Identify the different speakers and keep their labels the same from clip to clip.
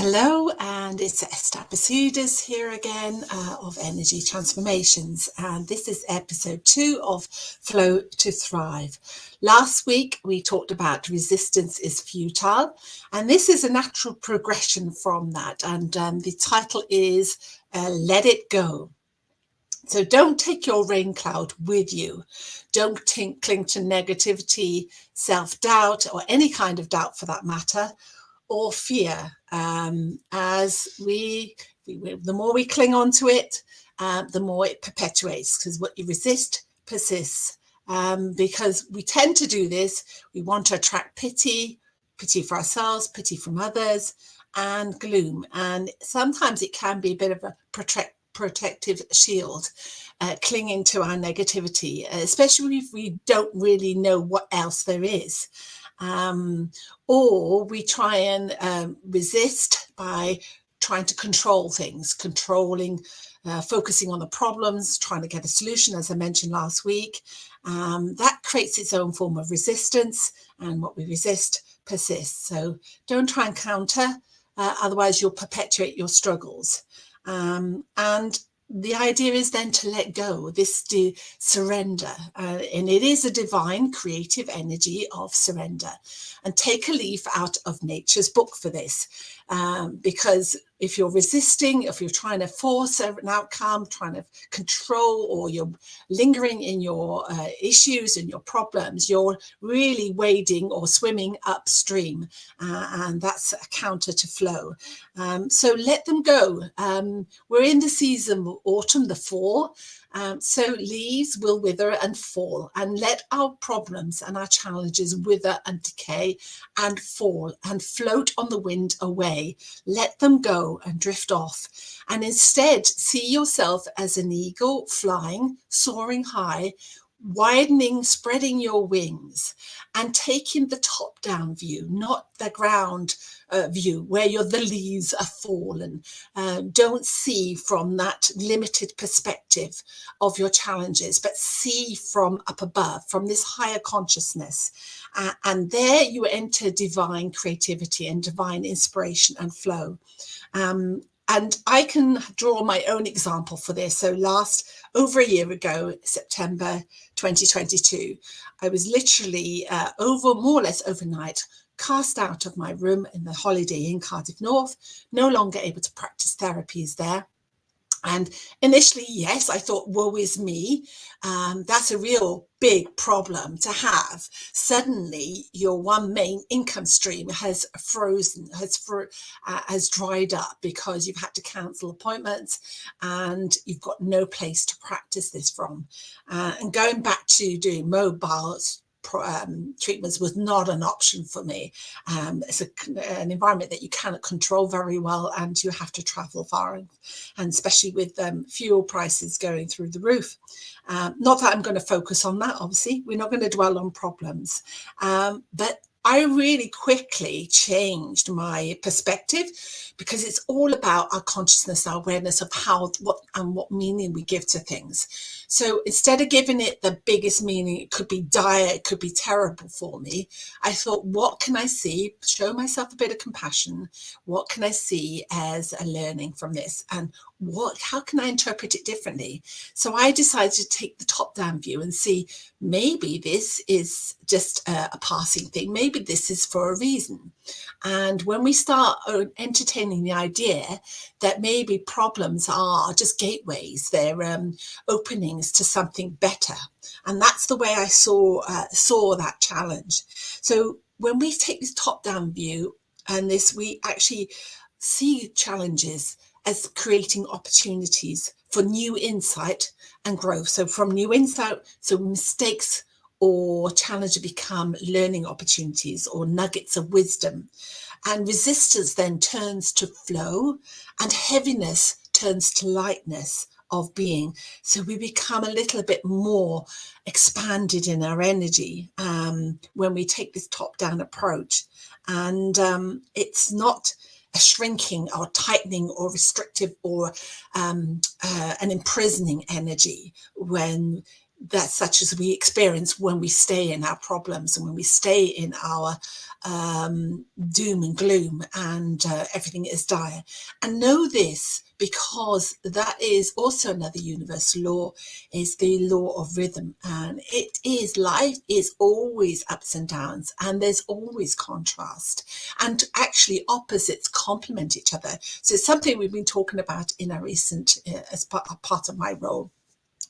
Speaker 1: Hello, and it's Esther Basudas here again of Energy Transformations, and this is episode 2 of Flow to Thrive. Last week we talked about resistance is futile, and this is a natural progression from that, and the title is Let It Go. So don't take your rain cloud with you. Don't cling to negativity, self-doubt, or any kind of doubt for that matter, or fear. As the more we cling on to it, the more it perpetuates, because what you resist persists. Because we tend to do this, we want to attract pity for ourselves, pity from others, and gloom. And sometimes it can be a bit of a protective shield, clinging to our negativity, especially if we don't really know what else there is. Or we try and resist by trying to control things, focusing on the problems, trying to get a solution, as I mentioned last week. That creates its own form of resistance, and what we resist persists. So don't try and counter, otherwise you'll perpetuate your struggles. And the idea is then to let go, to surrender. And it is a divine creative energy of surrender. And take a leaf out of nature's book for this. Because if you're resisting, if you're trying to force an outcome, trying to control, or you're lingering in your issues and your problems, you're really wading or swimming upstream. And that's a counter to flow. So let them go. We're in the season of autumn, the fall. So leaves will wither and fall, and let our problems and our challenges wither and decay and fall and float on the wind away. Let them go and drift off, and instead see yourself as an eagle flying, soaring high, widening, spreading your wings, and taking the top-down view, not the ground view where the leaves are fallen. Don't see from that limited perspective of your challenges, but see from up above, from this higher consciousness. And there you enter divine creativity and divine inspiration and flow. And I can draw my own example for this. So over a year ago, September 2022, I was literally more or less overnight cast out of my room in the Holiday Inn, Cardiff North, no longer able to practice therapies there. And initially, yes, I thought, woe is me. That's a real big problem to have. Suddenly, your one main income stream has frozen, has dried up because you've had to cancel appointments and you've got no place to practice this from. And going back to doing mobile treatments was not an option for me. It's an environment that you cannot control very well, and you have to travel far, and especially with fuel prices going through the roof. Not that I'm going to focus on that, obviously. We're not going to dwell on problems. But I really quickly changed my perspective, because it's all about our consciousness, our awareness of what meaning we give to things. So instead of giving it the biggest meaning, it could be dire, it could be terrible for me, I thought, what can I see? Show myself a bit of compassion. What can I see as a learning from this? And how can I interpret it differently? So I decided to take the top-down view and see, maybe this is just a passing thing. Maybe this is for a reason. And when we start entertaining the idea that maybe problems are just gateways, they're openings to something better. And that's the way I saw that challenge. So when we take this top-down view and we actually see challenges as creating opportunities for new insight and growth. So from new insight, so mistakes or challenges become learning opportunities or nuggets of wisdom. And resistance then turns to flow, and heaviness turns to lightness of being. So we become a little bit more expanded in our energy when we take this top-down approach. And it's not a shrinking or tightening or restrictive or an imprisoning energy when that's such as we experience when we stay in our problems and when we stay in our doom and gloom, and everything is dire. And know this, because that is also another universal law, is the law of rhythm. And it is, life is always ups and downs, and there's always contrast, and actually opposites complement each other. So it's something we've been talking about in our recent as part of my role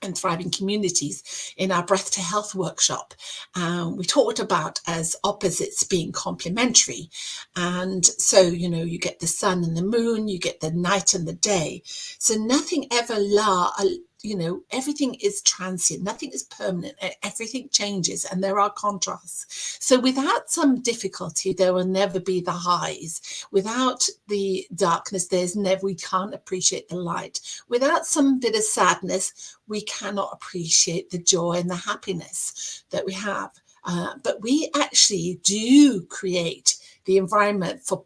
Speaker 1: and thriving communities in our breath to health workshop. We talked about as opposites being complementary. And so, you get the sun and the moon, you get the night and the day. So nothing ever everything is transient, nothing is permanent, everything changes, and there are contrasts. So without some difficulty, there will never be the highs. Without the darkness, we can't appreciate the light. Without some bit of sadness, we cannot appreciate the joy and the happiness that we have. But we actually do create the environment for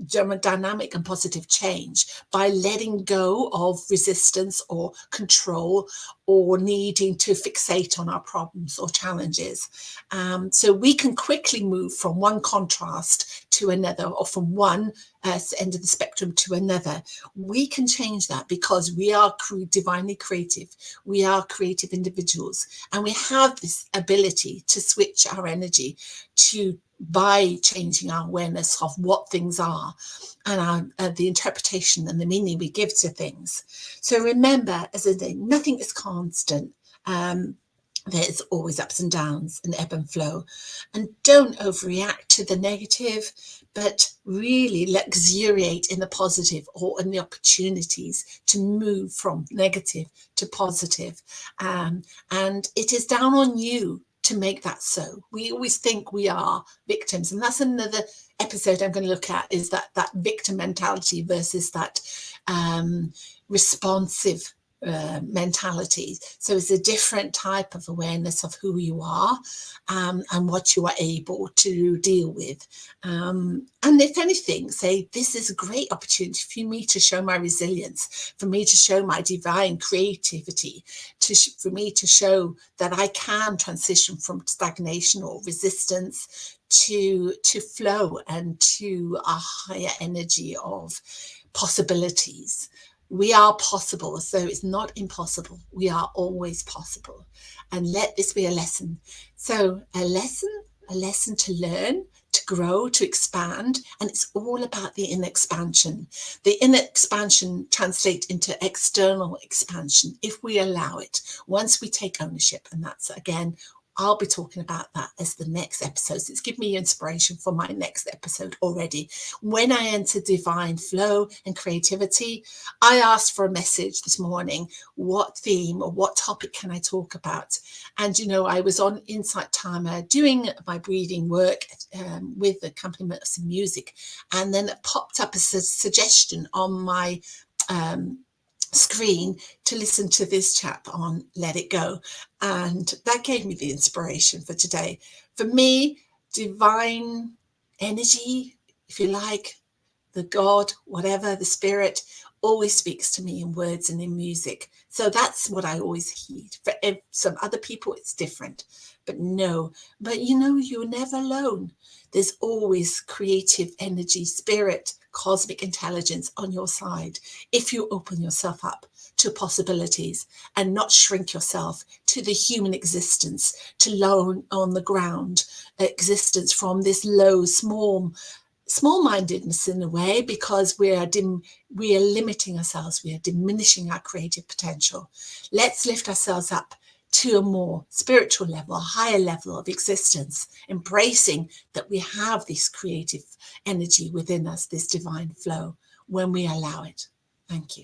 Speaker 1: dynamic and positive change by letting go of resistance or control or needing to fixate on our problems or challenges. So we can quickly move from one contrast to another, or from one end of the spectrum to another. We can change that because we are divinely creative. We are creative individuals, and we have this ability to switch our energy by changing our awareness of what things are and the interpretation and the meaning we give to things. So remember, as I say, nothing is constant. There's always ups and downs and ebb and flow. And don't overreact to the negative, but really luxuriate in the positive, or in the opportunities to move from negative to positive. And it is down on you to make that so. We always think we are victims, and that's another episode I'm going to look at, is that victim mentality versus that responsive mentality. So it's a different type of awareness of who you are, and what you are able to deal with. And if anything, say, this is a great opportunity for me to show my resilience, for me to show my divine creativity, for me to show that I can transition from stagnation or resistance to flow and to a higher energy of possibilities. We are possible, so it's not impossible. We are always possible. And let this be a lesson. So a lesson to learn, to grow, to expand. And it's all about the inner expansion. The inner expansion translates into external expansion if we allow it, once we take ownership. And that's, again, I'll be talking about that as the next episode. So it's given me inspiration for my next episode already. When I enter divine flow and creativity, I asked for a message this morning. What theme or what topic can I talk about? And, I was on Insight Timer doing my breathing work with the accompaniment of some music. And then it popped up as a suggestion on my screen to listen to this chap on Let It Go, and that gave me the inspiration for today. For me, divine energy, if you like, the God, whatever, the spirit, always speaks to me in words and in music. So that's what I always heed. For some other people, it's different. But you're never alone. There's always creative energy, spirit, cosmic intelligence on your side if you open yourself up to possibilities and not shrink yourself to the human existence, to low on the ground existence from this low, small-mindedness in a way, because we are limiting ourselves, we are diminishing our creative potential. Let's lift ourselves up to a more spiritual level, a higher level of existence, embracing that we have this creative energy within us, this divine flow, when we allow it. Thank you.